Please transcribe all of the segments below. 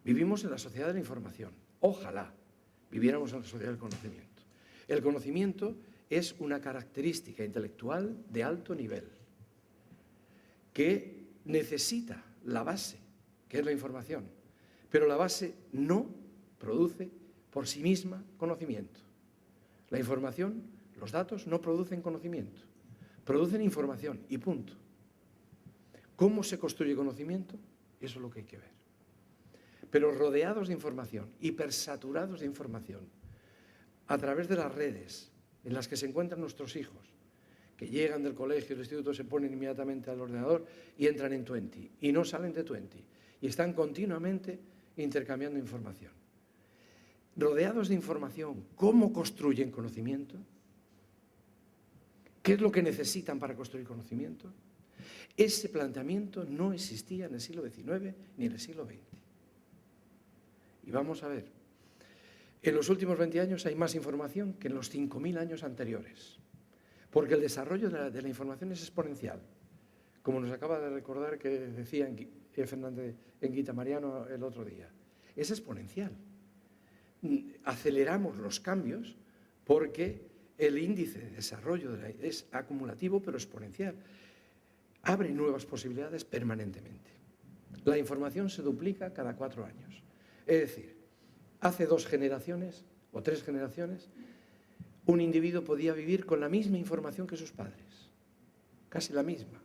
Vivimos en la sociedad de la información. Ojalá viviéramos en la sociedad del conocimiento. El conocimiento es una característica intelectual de alto nivel que necesita la base, que es la información, pero la base no produce por sí misma conocimiento. La información, los datos, no producen conocimiento, producen información y punto. ¿Cómo se construye conocimiento? Eso es lo que hay que ver. Pero rodeados de información, hipersaturados de información, a través de las redes en las que se encuentran nuestros hijos, que llegan del colegio, del instituto, se ponen inmediatamente al ordenador y entran en Twenty, y no salen de Twenty, y están continuamente intercambiando información. Rodeados de información, ¿cómo construyen conocimiento? ¿Qué es lo que necesitan para construir conocimiento? Ese planteamiento no existía en el siglo XIX ni en el siglo XX. Y vamos a ver, en los últimos 20 años hay más información que en los 5.000 años anteriores, porque el desarrollo de la información es exponencial, como nos acaba de recordar que decía Fernández Enguita Mariano el otro día. Es exponencial. Aceleramos los cambios porque el índice de desarrollo es acumulativo pero exponencial. Abre nuevas posibilidades permanentemente. La información se duplica cada 4 años. Es decir, hace 2 generaciones o 3 generaciones, un individuo podía vivir con la misma información que sus padres, casi la misma.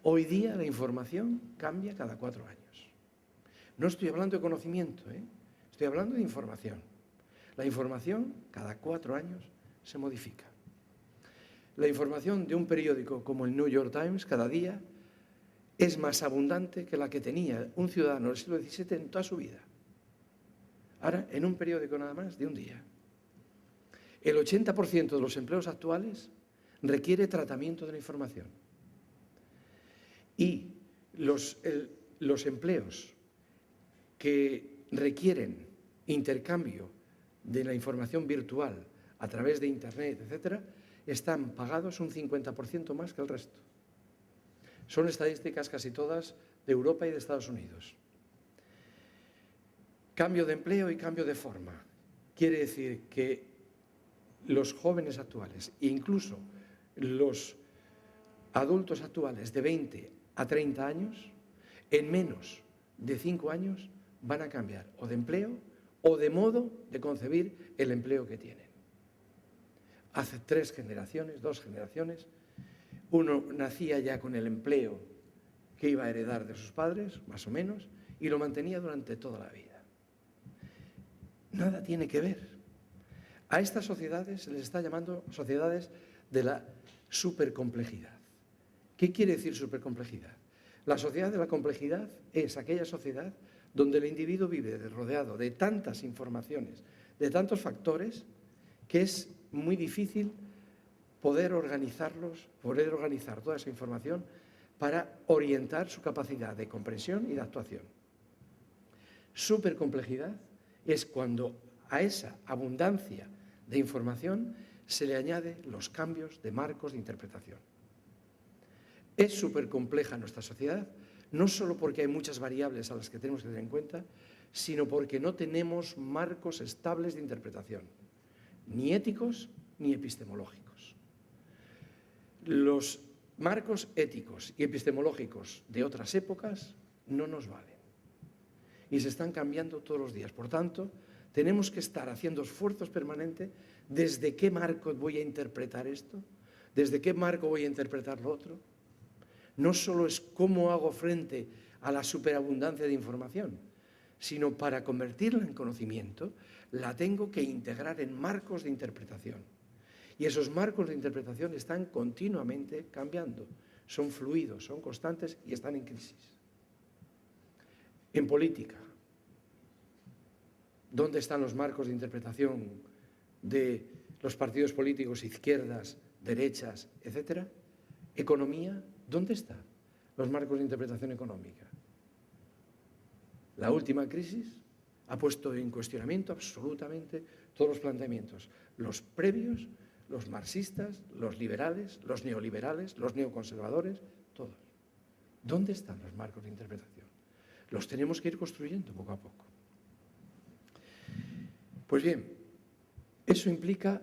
Hoy día la información cambia cada 4 años. No estoy hablando de conocimiento, estoy hablando de información. La información cada 4 años se modifica. La información de un periódico como el New York Times cada día es más abundante que la que tenía un ciudadano del siglo XVII en toda su vida. Ahora, en un periódico nada más de un día. El 80% de los empleos actuales requiere tratamiento de la información. Y los empleos que requieren intercambio de la información virtual a través de Internet, etcétera, están pagados un 50% más que el resto. Son estadísticas casi todas de Europa y de Estados Unidos. Cambio de empleo y cambio de forma. Quiere decir que los jóvenes actuales, incluso los adultos actuales de 20 a 30 años, en menos de 5 años van a cambiar o de empleo o de modo de concebir el empleo que tienen. Hace 3 generaciones, 2 generaciones, uno nacía ya con el empleo que iba a heredar de sus padres, más o menos, y lo mantenía durante toda la vida. Nada tiene que ver. A estas sociedades se les está llamando sociedades de la supercomplejidad. ¿Qué quiere decir supercomplejidad? La sociedad de la complejidad es aquella sociedad donde el individuo vive rodeado de tantas informaciones, de tantos factores, que es muy difícil poder organizar toda esa información para orientar su capacidad de comprensión y de actuación. Supercomplejidad es cuando a esa abundancia de información se le añade los cambios de marcos de interpretación. Es supercompleja nuestra sociedad, no solo porque hay muchas variables a las que tenemos que tener en cuenta, sino porque no tenemos marcos estables de interpretación, ni éticos ni epistemológicos. Los marcos éticos y epistemológicos de otras épocas no nos valen y se están cambiando todos los días. Por tanto, tenemos que estar haciendo esfuerzos permanentes desde qué marco voy a interpretar esto, desde qué marco voy a interpretar lo otro. No solo es cómo hago frente a la superabundancia de información, sino para convertirla en conocimiento, la tengo que integrar en marcos de interpretación. Y esos marcos de interpretación están continuamente cambiando, son fluidos, son constantes y están en crisis. En política, ¿dónde están los marcos de interpretación de los partidos políticos, izquierdas, derechas, etcétera? Economía, ¿dónde están los marcos de interpretación económica? La última crisis ha puesto en cuestionamiento absolutamente todos los planteamientos, los previos, los marxistas, los liberales, los neoliberales, los neoconservadores, todos. ¿Dónde están los marcos de interpretación? Los tenemos que ir construyendo poco a poco. Pues bien, eso implica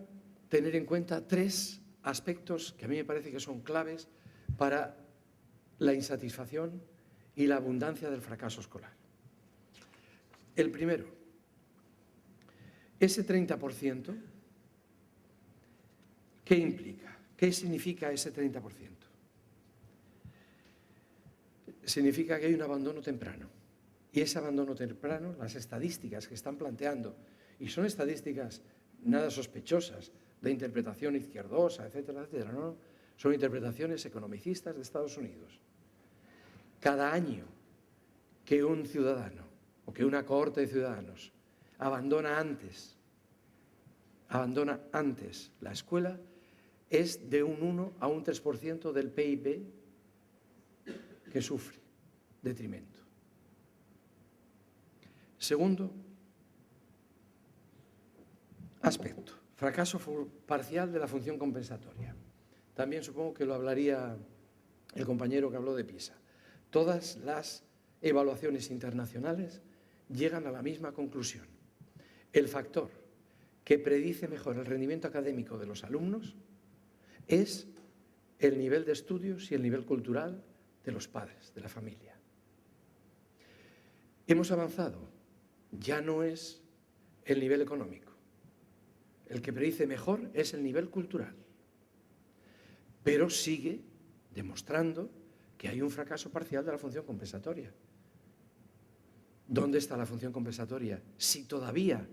tener en cuenta 3 aspectos que a mí me parece que son claves para la insatisfacción y la abundancia del fracaso escolar. El primero, ese 30%, ¿qué implica? ¿Qué significa ese 30%? Significa que hay un abandono temprano. Y ese abandono temprano, las estadísticas que están planteando, y son estadísticas nada sospechosas, de interpretación izquierdosa, etcétera, etcétera, no, son interpretaciones economicistas de Estados Unidos. Cada año que un ciudadano o que una cohorte de ciudadanos abandona antes la escuela, es de un 1 a un 3% del PIB que sufre detrimento. Segundo aspecto, fracaso parcial de la función compensatoria. También supongo que lo hablaría el compañero que habló de PISA. Todas las evaluaciones internacionales llegan a la misma conclusión. El factor que predice mejor el rendimiento académico de los alumnos es el nivel de estudios y el nivel cultural de los padres, de la familia. Hemos avanzado, ya no es el nivel económico. El que predice mejor es el nivel cultural. Pero sigue demostrando que hay un fracaso parcial de la función compensatoria. ¿Dónde está la función compensatoria? Si todavía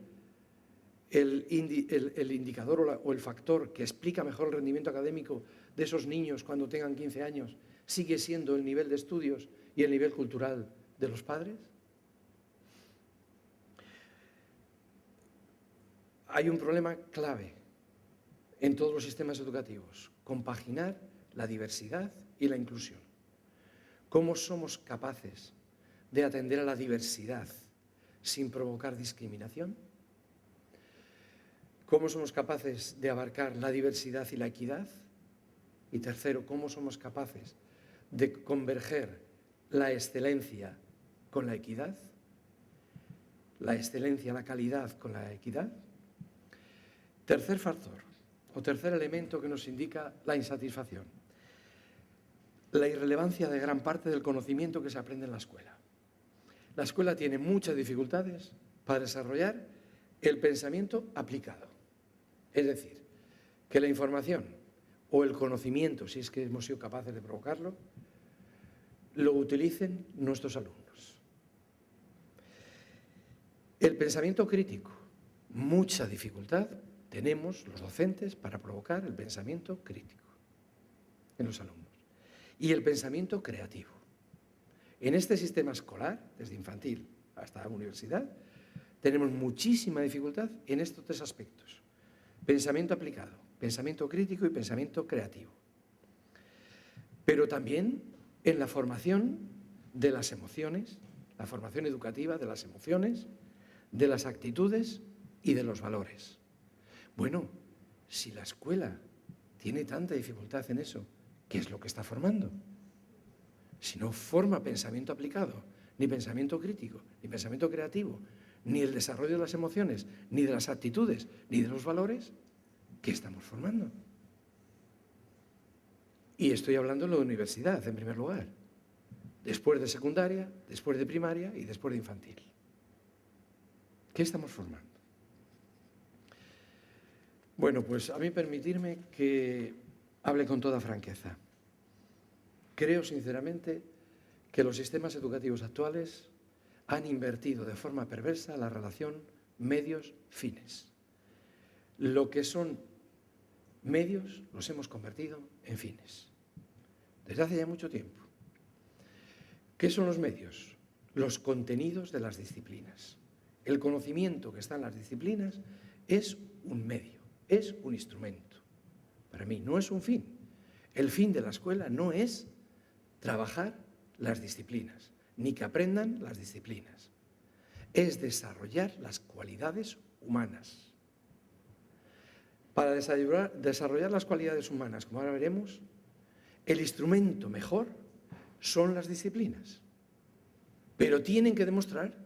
el indicador o el factor que explica mejor el rendimiento académico de esos niños cuando tengan 15 años sigue siendo el nivel de estudios y el nivel cultural de los padres. Hay un problema clave en todos los sistemas educativos: compaginar la diversidad y la inclusión. ¿Cómo somos capaces de atender a la diversidad sin provocar discriminación? ¿Cómo somos capaces de abarcar la diversidad y la equidad? Y tercero, ¿cómo somos capaces de converger la excelencia con la equidad? La excelencia, la calidad con la equidad. Tercer factor, o tercer elemento que nos indica la insatisfacción: la irrelevancia de gran parte del conocimiento que se aprende en la escuela. La escuela tiene muchas dificultades para desarrollar el pensamiento aplicado. Es decir, que la información o el conocimiento, si es que hemos sido capaces de provocarlo, lo utilicen nuestros alumnos. El pensamiento crítico, mucha dificultad tenemos los docentes para provocar el pensamiento crítico en los alumnos. Y el pensamiento creativo. En este sistema escolar, desde infantil hasta la universidad, tenemos muchísima dificultad en estos 3 aspectos: pensamiento aplicado, pensamiento crítico y pensamiento creativo. Pero también en la formación de las emociones, la formación educativa de las emociones, de las actitudes y de los valores. Bueno, si la escuela tiene tanta dificultad en eso, ¿qué es lo que está formando? Si no forma pensamiento aplicado, ni pensamiento crítico, ni pensamiento creativo, ni el desarrollo de las emociones, ni de las actitudes, ni de los valores, ¿qué estamos formando? Y estoy hablando de la universidad, en primer lugar. Después de secundaria, después de primaria y después de infantil. ¿Qué estamos formando? Bueno, pues a mí permitirme que hable con toda franqueza. Creo sinceramente que los sistemas educativos actuales han invertido de forma perversa la relación medios-fines. Lo que son medios los hemos convertido en fines, desde hace ya mucho tiempo. ¿Qué son los medios? Los contenidos de las disciplinas. El conocimiento que está en las disciplinas es un medio, es un instrumento. Para mí no es un fin. El fin de la escuela no es trabajar las disciplinas, ni que aprendan las disciplinas. Es desarrollar las cualidades humanas. Para desarrollar las cualidades humanas, como ahora veremos, el instrumento mejor son las disciplinas. Pero tienen que demostrar